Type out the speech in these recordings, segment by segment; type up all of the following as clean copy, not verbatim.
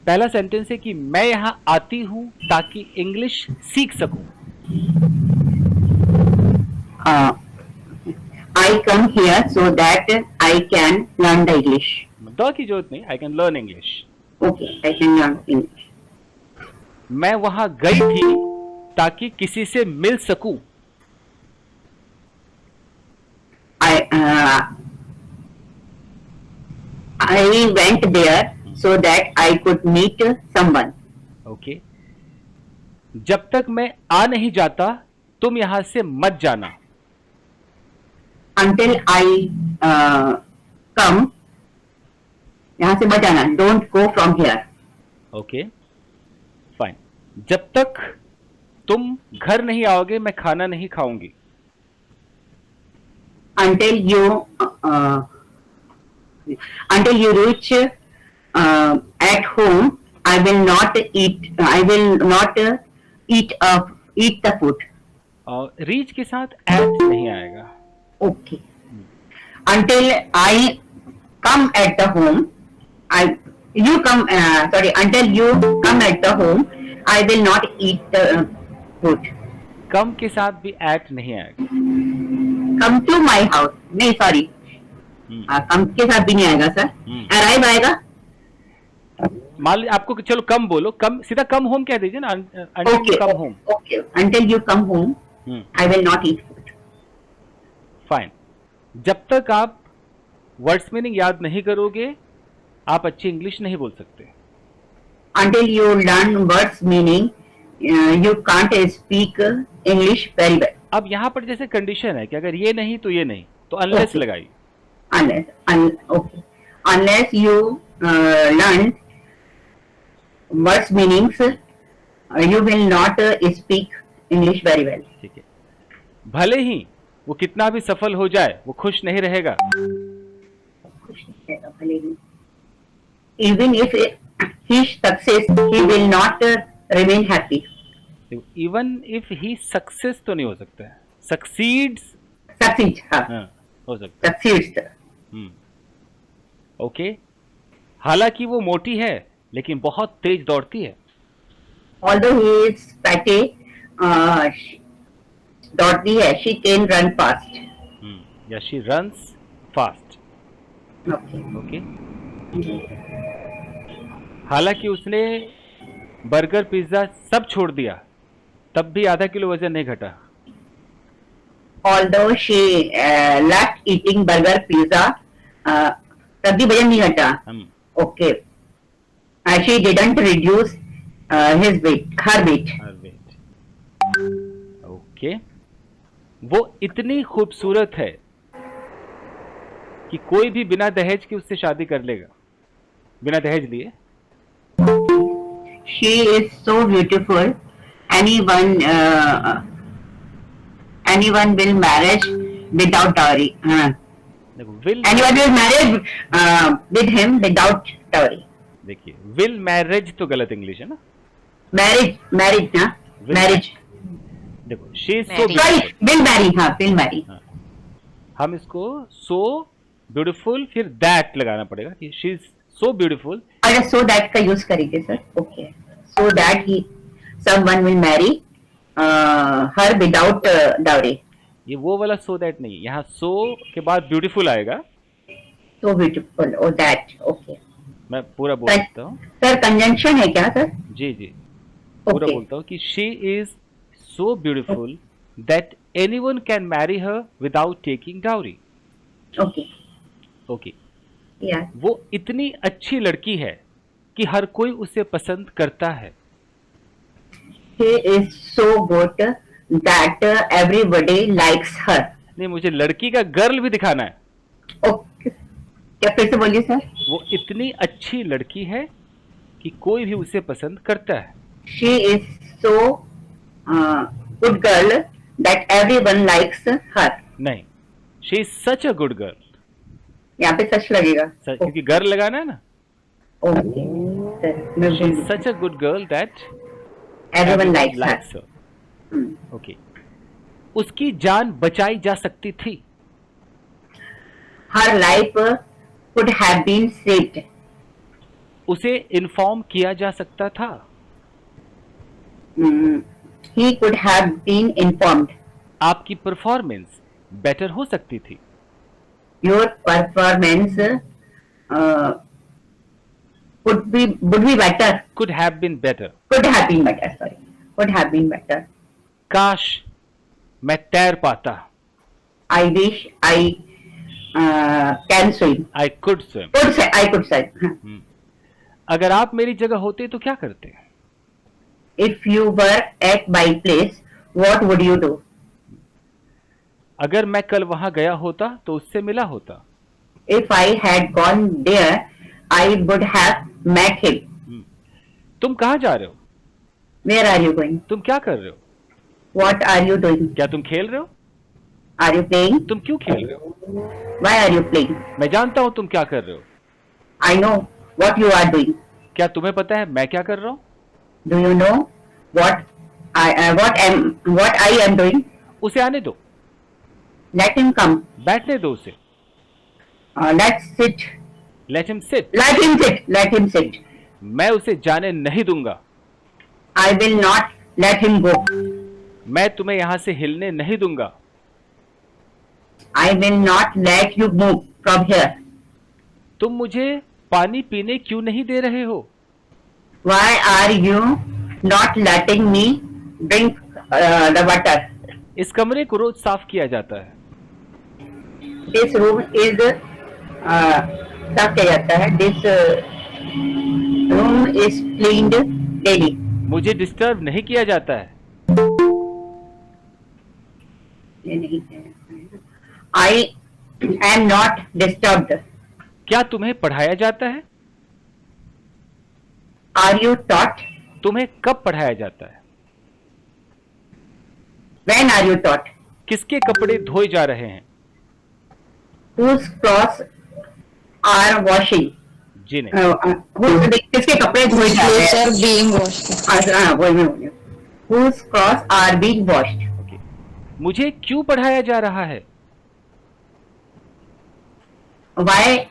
पहला सेंटेंस है कि मैं यहां आती हूं ताकि इंग्लिश सीख सकूं। I come here so that I can learn the English. The key जरूरत नहीं, I can learn English. Okay, I can learn English. मैं वहां गई थी ताकि किसी से मिल सकूं। I I went there so that I could meet someone. Okay. जब तक मैं आ नहीं जाता तुम यहां से मत जाना। Until I come, यहाँ से मत जाना. Don't go from here. Okay fine. जब तक तुम घर नहीं आओगे मैं खाना नहीं खाऊंगी। Until you reach at home, I will not eat. I will not eat the food. और रीच के साथ एट नहीं आएगा। Okay. Until I come at the home, you come. Sorry. Until you come at the home, I will not eat the food. कम के साथ भी eight नहीं आएगा। Come to my house. नहीं, sorry. कम के साथ भी नहीं आएगा सर। Arrive आएगा। मान ली आपको चलो कम बोलो, कम सीधा कम होम कह दीजिए ना। Until you come home. Okay. Until you come home, I will not eat food. Fine. जब तक आप वर्ड्स मीनिंग याद नहीं करोगे आप अच्छी इंग्लिश नहीं बोल सकते। Until you learn words meaning, you can't speak English very well. अब यहाँ पर जैसे कंडीशन है कि अगर ये नहीं तो ये नहीं, तो अनलेस लगाई। Unless you learn words meanings, you will not speak English very well. ठीक है। भले ही वो कितना भी सफल हो जाए वो खुश नहीं रहेगा। Even if he success, he will not remain happy. Even if he success तो नहीं हो सकता है, सक्सीड्स। हाँ, हो सकता है। सक्सीड्स। ओके। हालांकि वो मोटी है लेकिन बहुत तेज दौड़ती है। Although he is fatty, दौड़ती है, she can run fast. या शी रन्स फास्ट। Okay. हालांकि उसने बर्गर पिज्जा सब छोड़ दिया तब भी आधा किलो वजन नहीं घटा। Although she left eating burger, pizza, तब भी वजन नहीं घटा। Okay. She didn't reduce her weight. Okay. वो इतनी खूबसूरत है कि कोई भी बिना दहेज के उससे शादी कर लेगा, बिना दहेज लिए। She is so beautiful. Anyone will marry without dowry. Anyone will marry with him without dowry. देखिए, विल मैरिज तो गलत इंग्लिश है ना। मैरिज ना, मैरिज। देखो, she is so will marry. हाँ, विल मैरी। हम इसको सो ब्यूटीफुल फिर दैट लगाना पड़ेगा कि शी इज सो ब्यूटीफुल। अगर सो दैट का यूज करेंगे sir. Okay. So that he someone will marry her without dowry. ये वो वाला सो दैट नहीं, यहाँ सो के बाद ब्यूटीफुल आएगा। So beautiful, oh that, okay. मैं पूरा बोल सकता हूँ सर। कंजंक्शन है क्या सर? जी जी, पूरा बोलता हूँ कि she is so beautiful that anyone can marry her without taking dowry. Okay okay. वो इतनी अच्छी लड़की है कि हर कोई उसे पसंद करता है। She is so good that everybody likes her. नहीं, मुझे लड़की का गर्ल भी दिखाना है। ओके। क्या फिर से बोलिए सर? वो इतनी अच्छी लड़की है कि कोई भी उसे पसंद करता है। She is so good girl that everyone likes her. नहीं, she is such a good girl. यहाँ पे सच लगेगा क्योंकि गर्ल लगाना है ना। Okay. She is such a good girl that everyone likes her. Okay. उसकी जान बचाई जा सकती थी। Her life could have been saved. उसे इन्फॉर्म किया जा सकता था। He could have been informed. आपकी परफॉर्मेंस बेटर हो सकती थी। Your performance uh, would be better. Could have been better. Could have been better. Sorry, could have been better. काश मैं तैर पाता। I wish I can swim. I could swim. Could say I could say. अगर आप मेरी जगह होते तो क्या करते? If you were at my place, what would you do? अगर मैं कल वहां गया होता तो उससे मिला होता। If I had gone there, I would have met him. तुम कहाँ जा रहे हो? Where are you going? तुम क्या कर रहे हो? What are you doing? क्या तुम खेल रहे हो? Are you playing? तुम क्यों खेल रहे हो? Why are you playing? मैं जानता हूं तुम क्या कर रहे हो। I know what you are doing. क्या तुम्हें पता है मैं क्या कर रहा हूं? Do you know what I am doing? उसे आने दो। Let him come. बैठने दो उसे। Let's sit. Let him sit. Let him sit. Let him sit. मैं उसे जाने नहीं दूंगा। I will not let him go. मैं तुम्हें यहां से हिलने नहीं दूंगा। I will not let you move from here. तुम मुझे पानी पीने क्यों नहीं दे रहे हो? Why are you not letting me drink the water? इस कमरे को रोज साफ किया जाता है। This room is साफ किया जाता है. This room is cleaned daily. मुझे डिस्टर्ब नहीं किया जाता है। ये नहीं है. I am not disturbed. क्या तुम्हें पढ़ाया जाता है? Are you taught? तुम्हें कब पढ़ाया जाता है? When are you taught? किसके कपड़े धोए जा रहे हैं? Whose clothes are washing? जी नहीं। किसके कपड़े धोए जा रहे हैं? Clothes are being washed. हाँ, वही मैं बोल रही हूँ. Whose clothes are being washed? Okay. मुझे क्यों पढ़ाया जा रहा है? Why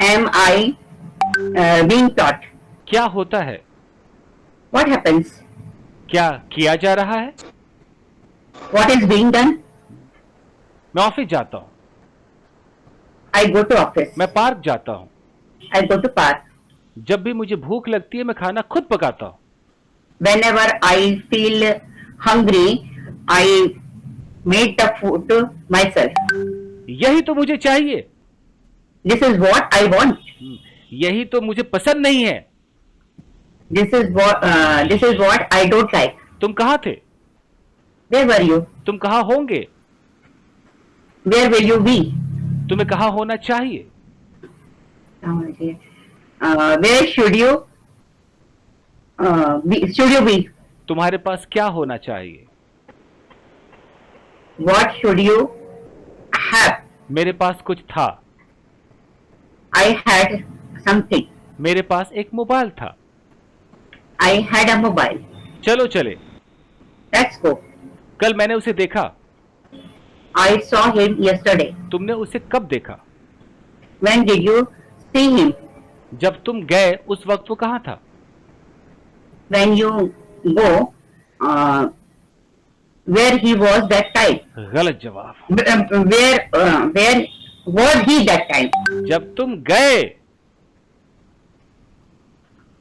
am I being taught? क्या होता है? What happens? क्या किया जा रहा है? What is being done? मैं ऑफिस जाता हूँ। I go to office. मैं पार्क जाता हूँ। I go to park. जब भी मुझे भूख लगती है मैं खाना खुद पकाता हूँ। Whenever I feel hungry, I make the food myself. यही तो मुझे चाहिए। This is what I want. यही तो मुझे पसंद नहीं है। This is what I don't like. तुम कहाँ थे? Where were you? तुम कहाँ होंगे? Where will you be? तुम्हें कहाँ होना चाहिए? Where should you be? Should you be? तुम्हारे पास क्या होना चाहिए? What should you have? मेरे पास कुछ था। I had something. मेरे पास एक मोबाइल था। I had a mobile. चलो चले। Let's go. कल मैंने उसे देखा। I saw him yesterday. तुमने उसे कब देखा? When did you see him? जब तुम गए उस वक्त वो कहाँ था? When you go, where he was that time? गलत जवाब। Where was he that time? जब तुम गए।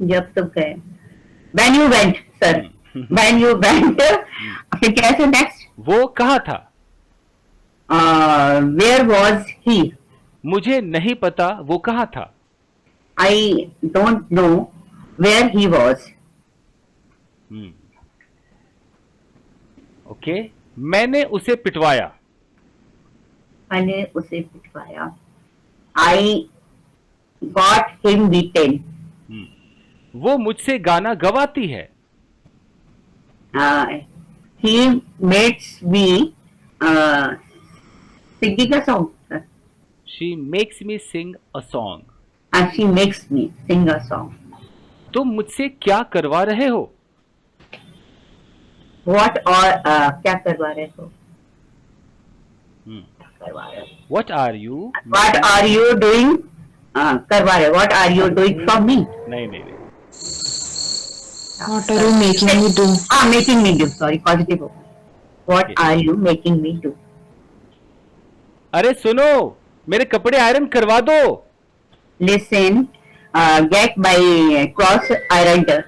जब तुम गए. When you went, sir. When you went. फिर कैसे next? वो कहाँ था? Where was he? मुझे नहीं पता वो कहाँ था। I don't know where he was. Okay. मैंने उसे पिटवाया। मैंने उसे पिटवाया. I got him beaten. वो मुझसे गाना गवाती है। He makes me singing a song. She makes me sing a song. She makes me sing a song. तुम मुझसे क्या करवा रहे हो? What और क्या करवा रहे हो? करवा रहे हो. What are you? What are you doing? करवा रहे, what are you doing for me? नहीं नहीं नहीं। What are you making me do? Making me do, sorry, positive. What are you making me do? अरे सुनो, मेरे कपड़े आयरन करवा दो। Listen, get my clothes iron.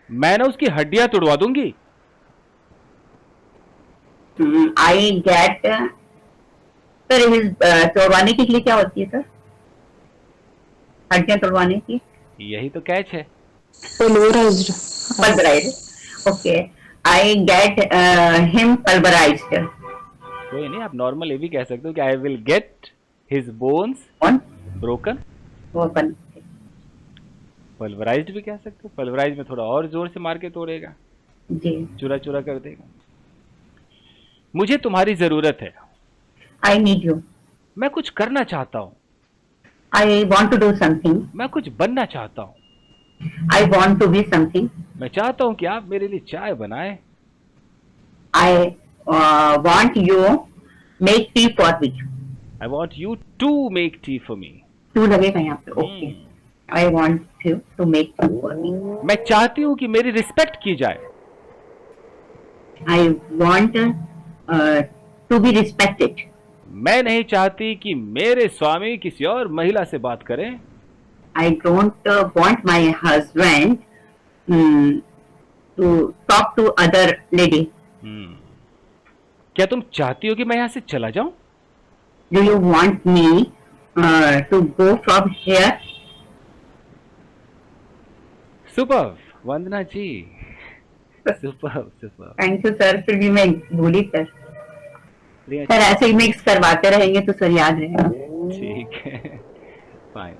मैं ना उसकी हड्डियां तोड़वा दूंगी। आई गेट, सर तोड़वाने के लिए क्या होती है सर? हड्डियां तोड़वाने की? यही तो कैच है। Pulverized. Pulverise. Okay, I get him pulverised. कोई नहीं, आप नॉर्मल ये भी कह सकते हो कि I will get his bones on broken. Open. Pulverised भी कह सकते हो, पल्वराइज में थोड़ा और जोर से मार के तोड़ेगा, जी। चूरा चूरा कर देगा। मुझे तुम्हारी जरूरत है, आई नीड यू। मैं कुछ करना चाहता हूँ, I want to do something. मैं कुछ बनना चाहता हूँ, I want to be something. मैं चाहता हूँ कि आप मेरे लिए चाय बनाएं। I want you make tea for me. I want you to make tea for me. To लगेगा यहाँ पे, okay. I want you to make tea for me. मैं चाहती हूँ कि मेरी रिस्पेक्ट की जाए। I want to be respected. मैं नहीं चाहती कि मेरे स्वामी किसी और महिला से बात करें। I don't want my husband to talk to other lady. क्या तुम चाहती हो कि मैं यहाँ से चला जाऊं? Do you want me to go from here? Super Vandana ji, super super. Thank you sir, फिर भी मैं भूली सर। सर ऐसे ही मिक्स करवाते रहेंगे तो सर याद रहेगा। ठीक है, फाइन।